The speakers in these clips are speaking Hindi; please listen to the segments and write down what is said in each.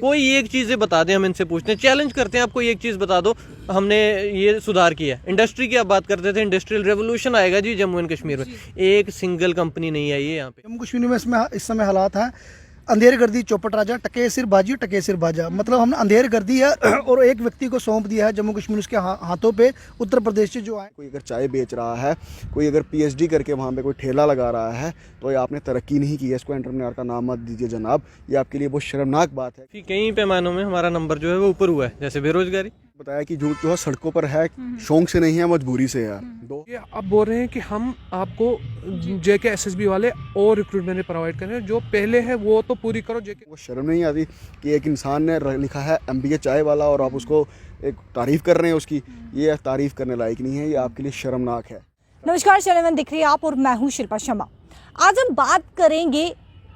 कोई एक चीज़ें बता दें, हम इनसे पूछते हैं, चैलेंज करते हैं, आप कोई एक चीज़ बता दो हमने ये सुधार किया। इंडस्ट्री की आप बात करते थे, इंडस्ट्रियल रेवोल्यूशन आएगा जी जम्मू एंड कश्मीर में, एक सिंगल कंपनी नहीं आई है यहाँ पे। जम्मू कश्मीर में इस समय हालात हैं, अंधेर कर दी चौपट राजा, टके सिर बाजी टके सिर बाजा। मतलब हमने अंधेर कर दी है और एक व्यक्ति को सौंप दिया है जम्मू कश्मीर उसके हाथों पे, उत्तर प्रदेश से जो आए। कोई अगर चाय बेच रहा है, कोई अगर पीएचडी करके वहाँ पे कोई ठेला लगा रहा है, तो ये आपने तरक्की नहीं की है, इसको एंटरप्रेन्योर का नाम मत दीजिए जनाब, ये आपके लिए बहुत शर्मनाक बात है। कई पैमानों में हमारा नंबर जो है वो ऊपर हुआ है, जैसे बेरोजगारी बताया कि जो है सड़कों पर है, शौक से नहीं है, मजबूरी से है। ये आप बोल रहे हैं कि हम आपको जेके एसएसबी वाले और रिक्रूटमेंट प्रोवाइड कर रहे हैं, जो पहले है वो तो पूरी करो। जेके वो शर्म नहीं आती कि एक इंसान ने लिखा है MBA चाय वाला और आप उसको एक तारीफ कर रहे हैं उसकी, ये तारीफ करने लायक नहीं है, ये आपके लिए शर्मनाक है। नमस्कार, चैनल दिख रही है आप और मैं हूं शिल्पा शर्मा। आज हम बात करेंगे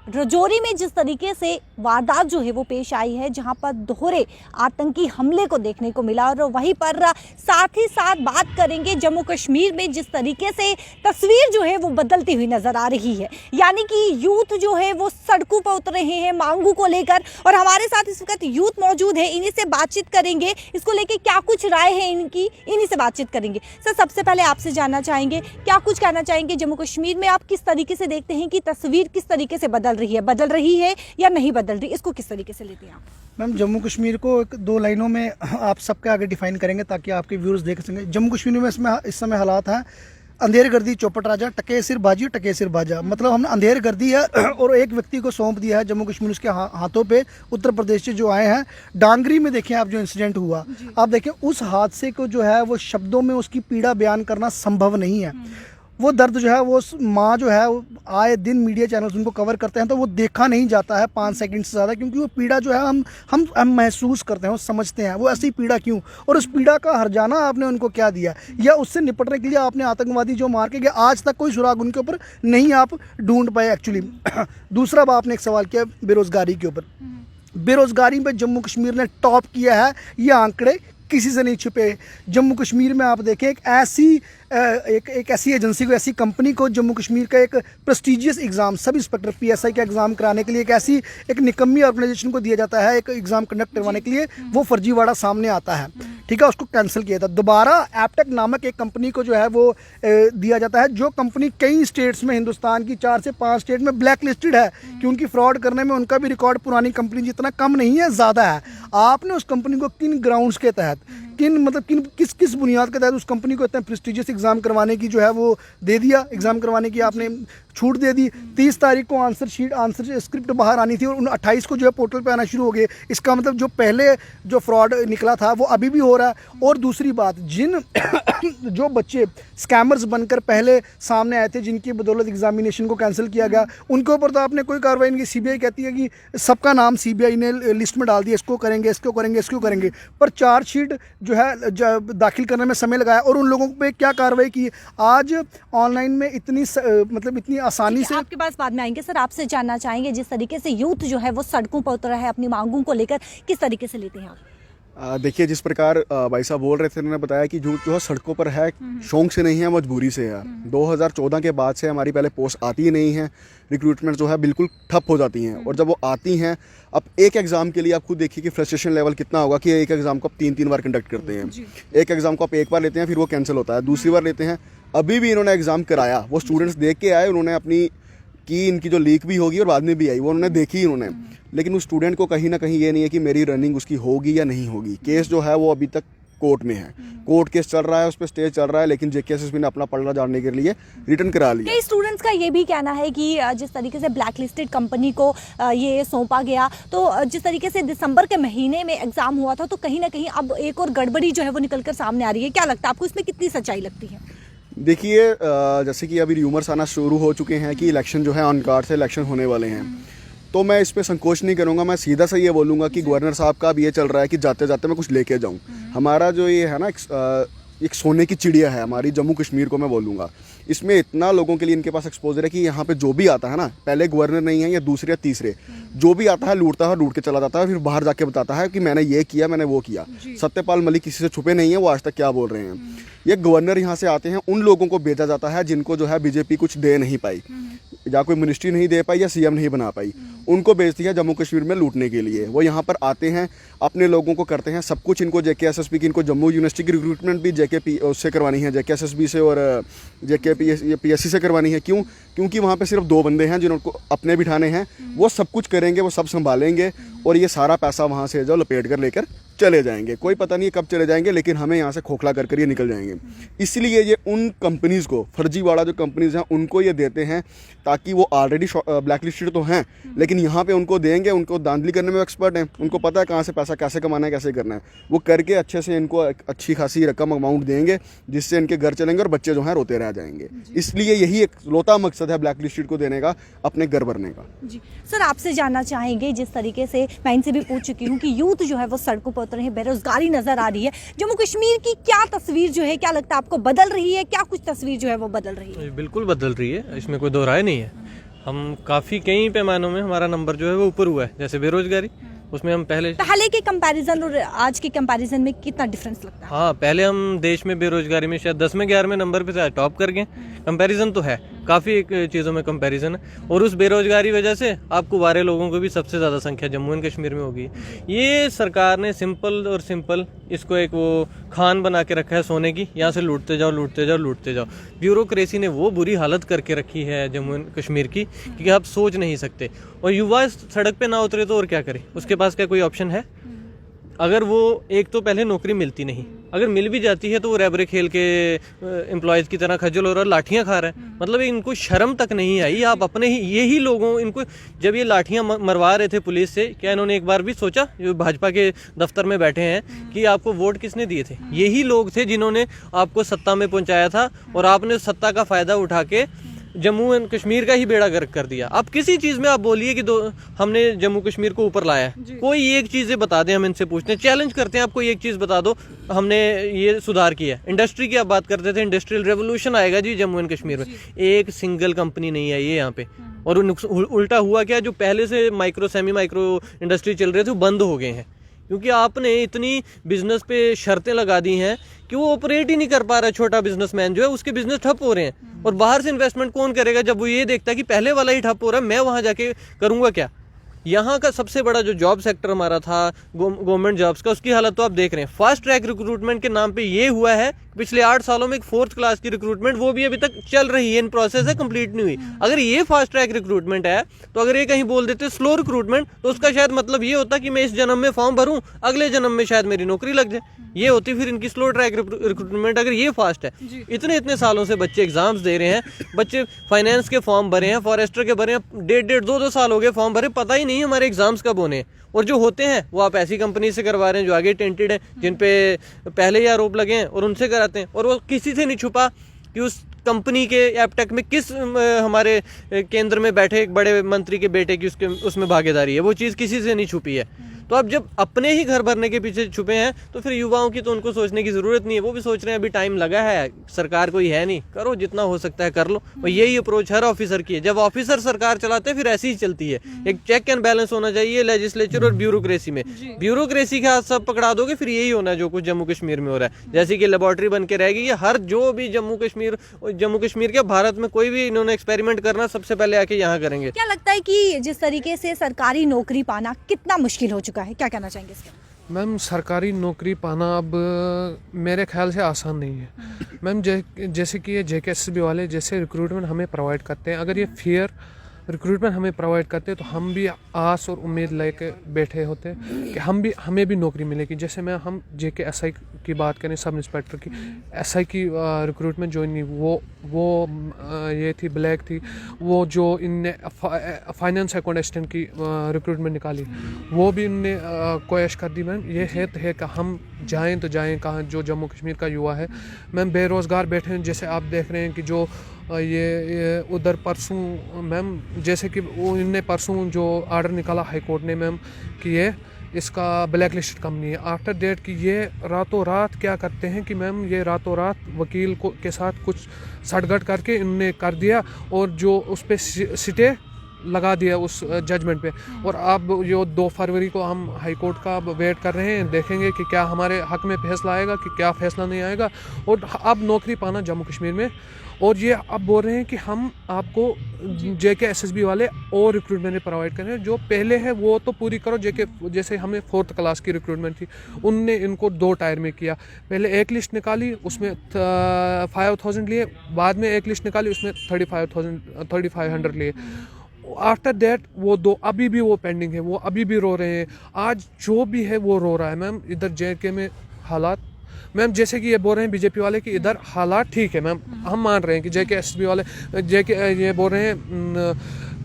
रजौरी में जिस तरीके से वारदात जो है वो पेश आई है, जहां पर दोहरे आतंकी हमले को देखने को मिला, और वहीं पर साथ ही साथ बात करेंगे जम्मू कश्मीर में जिस तरीके से तस्वीर जो है वो बदलती हुई नजर आ रही है। यानी कि यूथ जो है वो सड़कों पर उतर रहे हैं मांगों को लेकर, और हमारे साथ इस वक्त यूथ मौजूद है, इन्हीं से बातचीत करेंगे, इसको लेके क्या कुछ राय है इनकी, इन्हीं से बातचीत करेंगे। सर, सबसे पहले आपसे जानना चाहेंगे, क्या कुछ कहना चाहेंगे जम्मू कश्मीर में आप किस तरीके से देखते हैं कि तस्वीर किस तरीके से बदल रही है या नहीं बदल रही, इसको किस तरीके से लेते हैं आप? मैम, जम्मू कश्मीर को एक दो लाइनों में आप सबके आगे डिफाइन करेंगे ताकि आपके व्यूअर्स देख सकें। जम्मू कश्मीर में इस समय हालात हैं, अंधेर कर दी चौपट राजा, टके सिर बाजी टके सिर बाजा। मतलब हमने अंधेर कर दी है और एक व्यक्ति को सौंप दिया है जम्मू कश्मीर उसके हाथों पे, उत्तर प्रदेश से जो आए हैं। डांगरी में देखें आप, जो इंसिडेंट हुआ, आप देखें उस हादसे को जो है वो शब्दों में उसकी पीड़ा बयान करना संभव नहीं है। वो दर्द जो है वो माँ जो है वो आए दिन मीडिया चैनल्स उनको कवर करते हैं तो वो देखा नहीं जाता है 5 सेकंड से ज़्यादा, क्योंकि वो पीड़ा जो है हम महसूस करते हैं, वो समझते हैं वो ऐसी पीड़ा क्यों, और उस पीड़ा का हर्जाना आपने उनको क्या दिया, या उससे निपटने के लिए आपने आतंकवादी जो मार के गया आज तक कोई सुराग उनके ऊपर नहीं आप ढूंढ पाए एक्चुअली। दूसरा आपने एक सवाल किया बेरोज़गारी के ऊपर। बेरोज़गारी में जम्मू कश्मीर ने टॉप किया है, ये आंकड़े किसी से नहीं छुपे। जम्मू कश्मीर में आप देखें एक ऐसी एजेंसी को, ऐसी कंपनी को जम्मू कश्मीर का एक prestigious exam, sub inspector PSI का एग्ज़ाम कराने के लिए एक निकम्मी ऑर्गेनाइजेशन को दिया जाता है एक एग्ज़ाम कंडक्ट करवाने के लिए, वो फर्जीवाड़ा सामने आता है, ठीक है, उसको कैंसिल किया था। दोबारा एपटेक नामक एक कंपनी को जो है वो दिया जाता है, जो कंपनी कई स्टेट्स में, हिंदुस्तान की 4 से 5 स्टेट में ब्लैक लिस्टेड है, क्योंकि फ्रॉड करने में उनका भी रिकॉर्ड पुरानी कंपनी जितना कम नहीं है, ज़्यादा है। आपने उस कंपनी को किन ग्राउंड्स के तहत, किस बुनियाद के तहत उस कंपनी को इतना प्रेस्टिजियस एग्ज़ाम करवाने की जो है वो दे दिया, एग्ज़ाम करवाने की आपने छूट दे दी। 30 तारीख को आंसर स्क्रिप्ट बाहर आनी थी और 28 को जो है पोर्टल पे आना शुरू हो गए। इसका मतलब जो पहले जो फ्रॉड निकला था वो अभी भी हो रहा है। और दूसरी बात, जो बच्चे स्कैमर्स बनकर पहले सामने आए थे, जिनकी बदौलत एग्जामिनेशन को कैंसिल किया गया, उनके ऊपर तो आपने कोई कार्रवाई नहीं की। CBI कहती है कि सबका नाम CBI ने लिस्ट में डाल दिया, इसको करेंगे, इसको करेंगे, इसको करेंगे, पर चार्जशीट जो है दाखिल करने में समय लगाया, और उन लोगों पे क्या कार्रवाई की। आज ऑनलाइन में इतनी आसानी से, आपके पास बाद में आएंगे। सर, आपसे जानना चाहेंगे, जिस तरीके से यूथ जो है वो सड़कों पर उतरा है अपनी मांगों को लेकर, किस तरीके से लेते हैं आप? देखिए, जिस प्रकार भाई साहब बोल रहे थे, उन्होंने बताया कि जो है सड़कों पर है, शौक से नहीं है, मजबूरी से है। 2014 के बाद से हमारी पहले पोस्ट आती ही नहीं है, रिक्रूटमेंट जो है बिल्कुल ठप हो जाती हैं, और जब वो आती हैं, अब एक एग्ज़ाम के लिए आप खुद देखिए कि फ्रस्ट्रेशन लेवल कितना होगा कि एक एग्ज़ाम को आप 3-3 बार कंडक्ट करते हैं। एक एग्ज़ाम को आप एक बार लेते हैं, फिर वो कैंसिल होता है, दूसरी बार लेते हैं। अभी भी इन्होंने एग्ज़ाम कराया, वो स्टूडेंट्स देख के आए, उन्होंने अपनी की इनकी जो लीक भी होगी और बाद में भी आई, वो उन्होंने देखी इन्होंने, लेकिन उस स्टूडेंट को कहीं ना कहीं ये नहीं है कि मेरी रनिंग उसकी होगी या नहीं होगी। केस जो है वो अभी तक कोर्ट में है, कोर्ट केस चल रहा है, उस पर स्टे चल रहा है, लेकिन JKSSB ने अपना पलड़ा जानने के लिए रिटर्न करा लिया। कई स्टूडेंट्स का ये भी कहना है कि जिस तरीके से ब्लैक लिस्टेड कंपनी को ये सौंपा गया, तो जिस तरीके से दिसंबर के महीने में एग्जाम हुआ था, तो कहीं ना कहीं अब एक और गड़बड़ी जो है वो निकल कर सामने आ रही है। क्या लगता है आपको, इसमें कितनी सच्चाई लगती है? देखिए, जैसे कि अभी र्यूमर्स आना शुरू हो चुके हैं कि इलेक्शन जो है ऑन कार्ड से इलेक्शन होने वाले हैं, तो मैं इस पर संकोच नहीं करूंगा। मैं सीधा सा ये बोलूँगा कि गवर्नर साहब का अब ये चल रहा है कि जाते जाते मैं कुछ लेके जाऊँ। हमारा जो ये है ना एक सोने की चिड़िया है हमारी जम्मू कश्मीर को, मैं बोलूँगा। इसमें इतना लोगों के लिए इनके पास एक्सपोजर है कि यहाँ पे जो भी आता है ना, पहले गवर्नर नहीं है या दूसरे या तीसरे, जो भी आता है लूटता है, लूट के चला जाता है, फिर बाहर जाके बताता है कि मैंने ये किया, मैंने वो किया। सत्यपाल मलिक किसी से छुपे नहीं है, वो आज तक क्या बोल रहे हैं। ये गवर्नर यहाँ से आते हैं, उन लोगों को भेजा जाता है जिनको जो है BJP कुछ दे नहीं पाई। या कोई मिनिस्ट्री नहीं दे पाई या सीएम नहीं बना पाई, उनको भेज दिया जम्मू कश्मीर में लूटने के लिए। वो यहाँ पर आते हैं, अपने लोगों को करते हैं सब कुछ। इनको JKSSB की, इनको जम्मू यूनिवर्सिटी की रिक्रूटमेंट भी JK उससे करवानी है, JKSSB से और JK PSC से करवानी है। क्यों? क्योंकि वहाँ पे सिर्फ 2 बंदे हैं जिनको अपने बिठाने हैं, वो सब कुछ करेंगे, वो सब संभालेंगे और ये सारा पैसा वहाँ से जो लपेट कर लेकर चले जाएंगे। कोई पता नहीं कब चले जाएंगे, लेकिन हमें यहाँ से खोखला कर ये निकल जाएंगे। इसलिए ये उन कंपनीज़ को, फर्जीवाड़ा जो कंपनीज़ हैं उनको ये देते हैं, ताकि वो ऑलरेडी ब्लैक लिस्टेड तो हैं, लेकिन यहाँ पे उनको देंगे, उनको धांधली करने में एक्सपर्ट हैं, उनको पता है कहाँ से पैसा कैसे कमाना है, कैसे करना है। वो करके अच्छे से इनको अच्छी खासी रकम अमाउंट देंगे, जिससे इनके घर चलेंगे और बच्चे जो हैं रोते रह जाएंगे। इसलिए यही एक लौता मकसद है ब्लैक लिस्टेड को देने का, अपने घर भरने का। जी सर, आपसे जानना चाहेंगे, जिस तरीके से मैं इनसे भी पूछ चुकी हूँ कि यूथ जो है वो सड़कों पर उतरे हैं, बेरोजगारी नजर आ रही है, जम्मू कश्मीर की क्या तस्वीर जो है, क्या लगता है आपको बदल रही है? क्या कुछ तस्वीर जो है वो बदल रही है? बिल्कुल बदल रही है, इसमें कोई दो राय नहीं है। हम काफ़ी कई पैमानों में हमारा नंबर जो है वो ऊपर हुआ है। जैसे बेरोजगारी, उसमें हम पहले के कंपैरिजन और आज के कंपैरिजन में कितना डिफरेंस लगता है? हाँ, पहले हम देश में बेरोजगारी में शायद 10 में 11वें नंबर पे थे, टॉप कर गए। कंपैरिजन तो है, काफ़ी चीज़ों में कंपैरिजन है। और उस बेरोजगारी वजह से आपको वारे लोगों को भी सबसे ज़्यादा संख्या जम्मू एंड कश्मीर में होगी। ये सरकार ने सिंपल इसको एक वो खान बना के रखा है सोने की, यहाँ से लूटते जाओ लूटते जाओ लूटते जाओ। ब्यूरोक्रेसी ने वो बुरी हालत करके रखी है जम्मू एंड कश्मीर की कि आप सोच नहीं सकते। और युवा सड़क पे ना उतरे तो और क्या करे, उसके पास क्या कोई ऑप्शन है? अगर वो एक तो पहले नौकरी मिलती नहीं, अगर मिल भी जाती है तो वो रैबरे खेल के एम्प्लॉयज़ की तरह खज्जल हो रहा है, लाठियाँ खा रहा है। मतलब इनको शर्म तक नहीं आई। आप अपने ही यही लोगों, इनको जब ये लाठियाँ मरवा रहे थे पुलिस से, क्या इन्होंने एक बार भी सोचा, जो भाजपा के दफ्तर में बैठे हैं, कि आपको वोट किसने दिए थे? यही लोग थे जिन्होंने आपको सत्ता में पहुँचाया था, और आपने सत्ता का फ़ायदा उठा के जम्मू एंड कश्मीर का ही बेड़ा गर्क कर दिया। अब किसी चीज़ में आप बोलिए कि हमने जम्मू कश्मीर को ऊपर लाया है, कोई एक चीज़ें बता दें। हम इनसे पूछते हैं, चैलेंज करते हैं, आप कोई एक चीज़ बता दो हमने ये सुधार किया है। इंडस्ट्री की आप बात करते थे, इंडस्ट्रियल रेवोल्यूशन आएगा जी जम्मू एंड कश्मीर में, एक सिंगल कंपनी नहीं आई है यहाँ पे। और उल्टा हुआ क्या, जो पहले से माइक्रो सेमी माइक्रो इंडस्ट्री चल रहे थे वो बंद हो गए हैं, क्योंकि आपने इतनी बिजनेस पे शर्तें लगा दी हैं कि वो ऑपरेट ही नहीं कर पा रहा। छोटा बिजनेसमैन जो है, उसके बिजनेस ठप हो रहे हैं। और बाहर से इन्वेस्टमेंट कौन करेगा जब वो ये देखता है कि पहले वाला ही ठप हो रहा है, मैं वहाँ जाके करूँगा क्या? यहाँ का सबसे बड़ा जो जॉब सेक्टर हमारा था गवर्नमेंट जॉब्स का, उसकी हालत तो आप देख रहे हैं। फास्ट ट्रैक रिक्रूटमेंट के नाम पे ये हुआ है पिछले 8 सालों में एक 4th क्लास की रिक्रूटमेंट, वो भी अभी तक चल रही है, इन प्रोसेस है, कंप्लीट नहीं हुई। अगर ये फास्ट ट्रैक रिक्रूटमेंट है, तो अगर ये कहीं बोल देते स्लो रिक्रूटमेंट, तो उसका शायद मतलब ये होता कि मैं इस जन्म में फॉर्म भरूं, अगले जन्म में शायद मेरी नौकरी लग जाए। ये होती फिर इनकी स्लो ट्रैक रिक्रूटमेंट। अगर ये फास्ट है, इतने सालों से बच्चे एग्जाम्स दे रहे हैं, बच्चे फाइनेंस के फॉर्म भरे हैं, फॉरेस्टर के भरे हैं, 1.5 2 साल हो गए फॉर्म भरे, पता ही नहीं हमारे एग्जाम्स कब होने। और जो होते हैं वो आप ऐसी कंपनी से करवा रहे हैं जो आगे टेंटेड है, जिन पे पहले ही आरोप लगे हैं, और उनसे कराते हैं। और वो किसी से नहीं छुपा कि उस कंपनी के एपटेक में किस हमारे केंद्र में बैठे एक बड़े मंत्री के बेटे की उसमें भागीदारी है, वो चीज़ किसी से नहीं छुपी है। तो अब जब अपने ही घर भरने के पीछे छुपे हैं, तो फिर युवाओं की तो उनको सोचने की ज़रूरत नहीं है। वो भी सोच रहे हैं अभी टाइम लगा है, सरकार कोई है नहीं, करो जितना हो सकता है कर लो। और यही अप्रोच हर ऑफिसर की है। जब ऑफिसर सरकार चलाते हैं फिर ऐसी ही चलती है। एक चेक एंड बैलेंस होना चाहिए लेजिस्लेचर और ब्यूरोक्रेसी में। ब्यूरोक्रेसी के हाथ सब पकड़ा दोगे, फिर यही होना है जो कुछ जम्मू कश्मीर में हो रहा है। जैसे कि लेबॉर्ट्री बन के रहेगी, हर जो भी जम्मू कश्मीर के भारत में कोई भी इन्होंने एक्सपेरिमेंट करना, सबसे पहले आके यहाँ करेंगे। क्या लगता है कि जिस तरीके से सरकारी नौकरी पाना कितना मुश्किल हो चुका है, क्या कहना चाहेंगे? मैम, सरकारी नौकरी पाना अब मेरे ख्याल से आसान नहीं है मैम। जैसे कि ये JKSSB वाले जैसे रिक्रूटमेंट हमें प्रोवाइड करते हैं, अगर ये फेयर रिक्रूटमेंट हमें प्रोवाइड करते हैं तो हम भी आस और उम्मीद लेके बैठे होते हैं कि हमें भी नौकरी मिलेगी। जैसे हम JK SI की बात करें, सब इंस्पेक्टर की, SI की रिक्रूटमेंट जो नहीं वो ये थी, ब्लैक थी। वो जो इनने फाइनेंस अकाउंट असिस्टेंट की रिक्रूटमेंट निकाली, वो भी इनने कोशिश कर दी। मैम, ये है कि हम जाएं तो जाएं कहाँ? जो जम्मू कश्मीर का युवा है मैम, बेरोज़गार बैठे हैं। जैसे आप देख रहे हैं कि जो ये उधर परसों मैम, जैसे कि वो इनने परसों जो आर्डर निकाला हाई कोर्ट ने मैम कि ये इसका ब्लैक लिस्टेड कंपनी है, आफ्टर डेट कि ये रातों रात क्या करते हैं कि मैम, ये रातों रात वकील के साथ कुछ सटगट करके इनने कर दिया, और जो उस पर सिटे लगा दिया उस जजमेंट पे। और अब जो 2 फरवरी को हम हाई कोर्ट का वेट कर रहे हैं, देखेंगे कि क्या हमारे हक में फैसला आएगा कि क्या फैसला नहीं आएगा। और अब नौकरी पाना जम्मू कश्मीर में, और ये अब बोल रहे हैं कि हम आपको JK-SSB वाले और रिक्रूटमेंट प्रोवाइड करें, जो पहले है वो तो पूरी करो। JK जैसे हमें 4th क्लास की रिक्रूटमेंट थी, उनने इनको 2 टायर में किया। पहले एक लिस्ट निकाली, उसमें 5000 लिए, बाद में एक लिस्ट निकाली, उसमें 3500 लिए। आफ्टर दैट वो 2 अभी भी वो पेंडिंग है, वो अभी भी रो रहे हैं। आज जो भी है वो रो रहा है मैम। इधर JK में हालात मैम, जैसे कि ये बोल रहे हैं बीजेपी वाले कि इधर हालात ठीक है मैम, हम मान रहे हैं कि JK-SSB वाले ये बोल रहे हैं,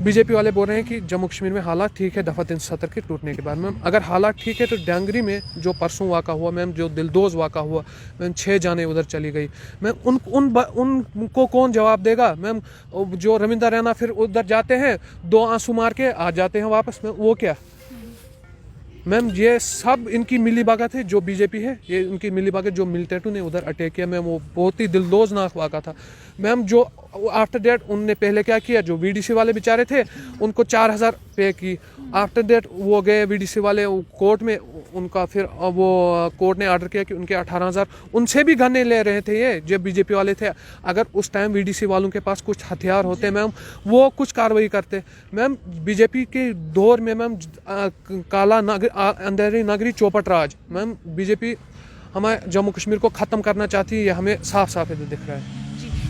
बीजेपी वाले बोल रहे हैं कि जम्मू कश्मीर में हालात ठीक है दफ़ा 370 के टूटने के बाद। मैम अगर हालात ठीक है तो डांगरी में जो परसों वाक़ा हुआ मैम, जो दिलदोज़ वाक़ा हुआ मैम, 6 जाने उधर चली गई मैम, उनको कौन जवाब देगा मैम? जो रविंद्र रैना फिर उधर जाते हैं, 2 आंसू मार के आ जाते हैं वापस में, वो क्या मैम? ये सब इनकी मिली भगत है। जो बीजेपी है ये इनकी मिली भगत, जो मिलिटेंटू ने उधर अटैक किया मैम, वो बहुत ही दिलदोज़नाक वाक़ा था मैम। जो आफ्टर डेट उनने पहले क्या किया, जो VDC वाले बेचारे थे उनको 4000 पे की। आफ्टर डेट वो गए VDC वाले कोर्ट में, उनका फिर वो कोर्ट ने ऑर्डर किया कि उनके 18000, उनसे भी गन्ने ले रहे थे ये जो बीजेपी वाले थे। अगर उस टाइम VDC वालों के पास कुछ हथियार होते मैम, वो कुछ कार्रवाई करते मैम। बीजेपी के दौर में मैम काला अंधेरी नगरी चौपट राज मैम, बीजेपी हमारे जम्मू कश्मीर को ख़त्म करना चाहती है, ये हमें साफ साफ दिख रहा है।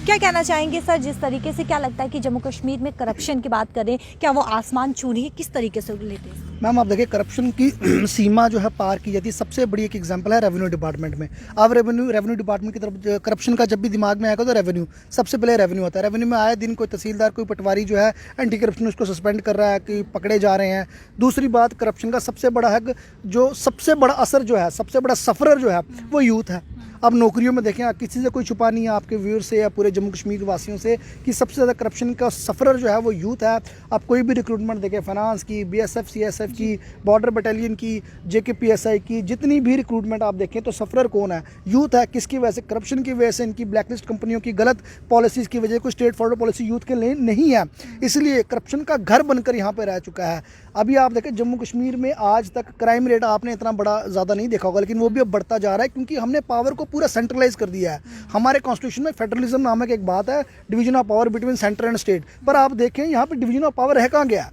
क्या कहना चाहेंगे सर, जिस तरीके से क्या लगता है कि जम्मू कश्मीर में करप्शन की बात करें, क्या वो आसमान छू रही है, किस तरीके से लेते हैं? मैम आप देखिए, करप्शन की सीमा जो है पार की जाती है। सबसे बड़ी एक एग्जांपल है रेवेन्यू डिपार्टमेंट में। अब रेवेन्यू डिपार्टमेंट की तरफ करप्शन का जब भी दिमाग में आएगा तो रेवेन्यू सबसे पहले रेवेन्यू आता है। रेवेन्यू में आए दिन कोई तहसीलदार, कोई पटवारी जो है एंटी करप्शन उसको सस्पेंड कर रहा है कि पकड़े जा रहे हैं। दूसरी बात, करप्शन का सबसे बड़ा है, जो सबसे बड़ा असर जो है, सबसे बड़ा सफरर जो है वो यूथ है। अब नौकरियों में देखें, किसी से कोई छुपा नहीं है आपके व्यूअर से या पूरे जम्मू कश्मीर वासियों से कि सबसे ज़्यादा करप्शन का सफरर जो है वो यूथ है। आप कोई भी रिक्रूटमेंट देखें, फाइनेंस की, BSF CSF की, बॉर्डर बटालियन की, JK PSI की, जितनी भी रिक्रूटमेंट आप देखें तो सफरर कौन है? यूथ है। किसकी वजह से? करप्शन की वजह से, इनकी ब्लैकलिस्ट कंपनियों की गलत पॉलिसीज़ की वजह से। कोई स्टेट फॉरवर्ड पॉलिसी यूथ के लिए नहीं है, इसलिए करप्शन का घर बनकर यहाँ पर रह चुका है। अभी आप देखें जम्मू कश्मीर में आज तक क्राइम रेट आपने इतना बड़ा ज़्यादा नहीं देखा होगा, लेकिन वो भी अब बढ़ता जा रहा है क्योंकि हमने पावर को पूरा सेंट्रलाइज कर दिया है। हमारे कॉन्स्टिट्यूशन में फेडरलिज्म नामक एक बात है, division of power between centre and state, पर आप देखें यहाँ पे डिवीजन ऑफ पावर है कहाँ गया?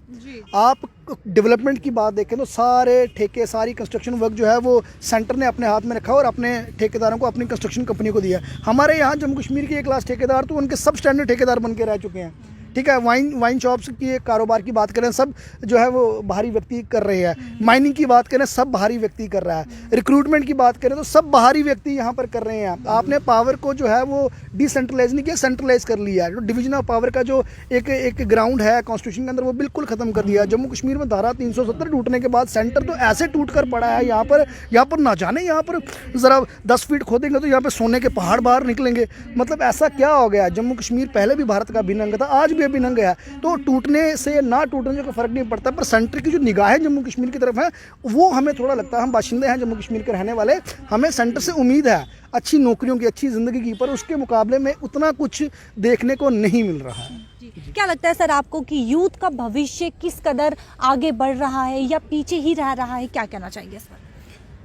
आप डेवलपमेंट की बात देखें तो सारे ठेके, सारी कंस्ट्रक्शन वर्क जो है वो सेंटर ने अपने हाथ में रखा और अपने ठेकेदारों को, अपनी कंस्ट्रक्शन कंपनी को दिया। हमारे यहाँ जम्मू कश्मीर के 1 लाख ठेकेदार तो उनके सब स्टैंडर्ड ठेकेदार बन के रह चुके हैं। ठीक है, वाइन शॉप्स की कारोबार की बात करें, सब जो है वो बाहरी व्यक्ति कर रहे हैं। माइनिंग की बात करें, सब बाहरी व्यक्ति कर रहा है। रिक्रूटमेंट की बात करें तो सब बाहरी व्यक्ति यहाँ पर कर रहे हैं। आपने पावर को जो है वो डिसेंट्रलाइज नहीं किया, सेंट्रलाइज कर लिया है। जो डिवीजन ऑफ पावर का जो एक ग्राउंड है कॉन्स्टिट्यूशन के अंदर, वो बिल्कुल ख़त्म कर दिया। जम्मू कश्मीर में धारा 370 टूटने के बाद सेंटर तो ऐसे टूट कर पड़ा है यहाँ पर ना जाने, यहाँ पर ज़रा 10 फीट खोदेंगे तो यहाँ पर सोने के पहाड़ बाहर निकलेंगे। मतलब ऐसा क्या हो गया? जम्मू कश्मीर पहले भी भारत का अभिन्न अंग था, आज भी अभिन्न अंग है। तो टूटने से ना टूटने से कोई फर्क नहीं पड़ता, पर सेंटर की जो निगाहें जम्मू कश्मीर की तरफ है वो हमें थोड़ा लगता है, हम बाशिंदे हैं जम्मू कश्मीर के रहने वाले, हमें सेंटर से उम्मीद है अच्छी नौकरियों की, अच्छी ज़िंदगी की, पर उसके मुकाबले में उतना कुछ देखने को नहीं मिल रहा है। क्या लगता है सर आपको कि यूथ का भविष्य किस कदर आगे बढ़ रहा है या पीछे ही रह रहा है? क्या कहना चाहिए सर?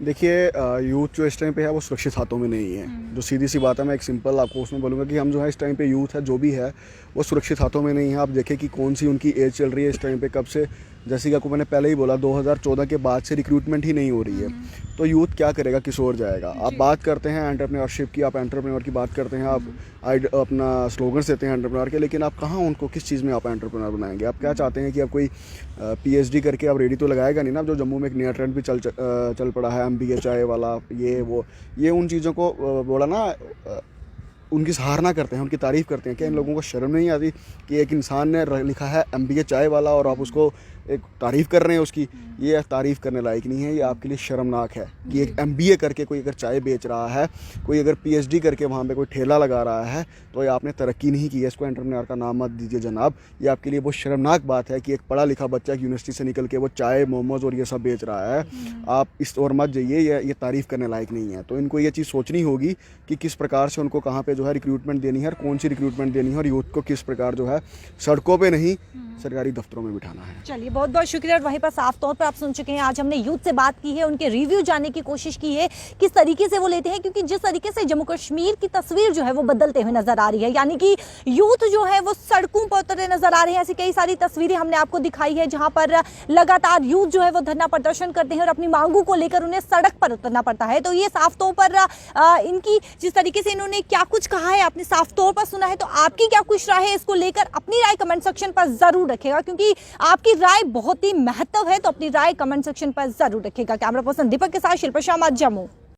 देखिए, यूथ जो इस टाइम पे है वो सुरक्षित हाथों में नहीं है। जो सीधी सी बात है, मैं एक सिंपल आपको उसमें बोलूँगा कि हम जो है इस टाइम पे यूथ है जो भी है वो सुरक्षित हाथों में नहीं है। आप देखें कि कौन सी उनकी एज चल रही है इस टाइम पे, कब से, जैसे कि आपको मैंने पहले ही बोला 2014 के बाद से रिक्रूटमेंट ही नहीं हो रही है। तो यूथ क्या करेगा, किस ओर जाएगा? आप बात करते हैं एंटरप्रेन्योरशिप की, आप एंटरप्रेन्योर की बात करते हैं, आप अपना स्लोगन्स देते हैं एंटरप्रेन्योर के, लेकिन आप कहाँ उनको किस चीज़ में आप एंटरप्रेन्योर बनाएंगे? आप क्या चाहते हैं कि आप कोई PhD करके आप रेडी तो लगाएगा नहीं ना। जो जम्मू में एक नया ट्रेंड भी चल पड़ा है, MBA चाय वाला, ये उन चीज़ों को बोला ना, उनकी सराहना करते हैं, उनकी तारीफ़ करते हैं। क्या इन लोगों को शर्म नहीं आती कि एक इंसान ने लिखा है MBA चाय वाला और आप उसको एक तारीफ़ कर रहे हैं उसकी, ये तारीफ़ करने लायक नहीं है। ये आपके लिए शर्मनाक है कि एक MBA करके कोई अगर चाय बेच रहा है, कोई अगर PhD करके वहाँ पे कोई ठेला लगा रहा है, तो ये आपने तरक्की नहीं की है। इसको एंटरप्रेन्योर का नाम मत दीजिए जनाब। ये आपके लिए बहुत शर्मनाक बात है कि एक पढ़ा लिखा बच्चा यूनिवर्सिटी से निकल के वो चाय, मोमोज़ और ये सब बेच रहा है। आप इस और मत जाइए, ये तारीफ़ करने लायक नहीं है। तो इनको ये चीज़ सोचनी होगी कि किस प्रकार से उनको कहाँ पे जो है रिक्रूटमेंट देनी है और कौन सी रिक्रूटमेंट देनी है, और यूथ को किस प्रकार जो है सड़कों पे नहीं सरकारी दफ्तरों में बिठाना है। चलिए, बहुत बहुत शुक्रिया। और वहीं पर साफ तौर पर आप सुन चुके हैं, आज हमने यूथ से बात की है, उनके रिव्यू जानने की कोशिश की है, किस तरीके से वो लेते हैं, क्योंकि जिस तरीके से जम्मू कश्मीर की तस्वीर जो है वो बदलते हुए नजर आ रही है, यानी कि यूथ जो है वो सड़कों पर उतरे नजर आ रहे हैं। ऐसी कई सारी तस्वीरें हमने आपको दिखाई है जहां पर लगातार यूथ जो है वो धरना प्रदर्शन करते हैं और अपनी मांगों को लेकर उन्हें सड़क पर उतरना पड़ता है। तो ये साफ तौर पर इनकी जिस तरीके से इन्होंने क्या कुछ कहा है आपने साफ तौर पर सुना है। तो आपकी क्या कुछ राय है, इसको लेकर अपनी राय कमेंट सेक्शन पर जरूर रखेगा, क्योंकि आपकी राय बहुत ही महत्व है। तो अपनी राय कमेंट सेक्शन पर जरूर रखेगा। कैमरा पर्सन दीपक के साथ शिल्पा शर्मा, जम्मू।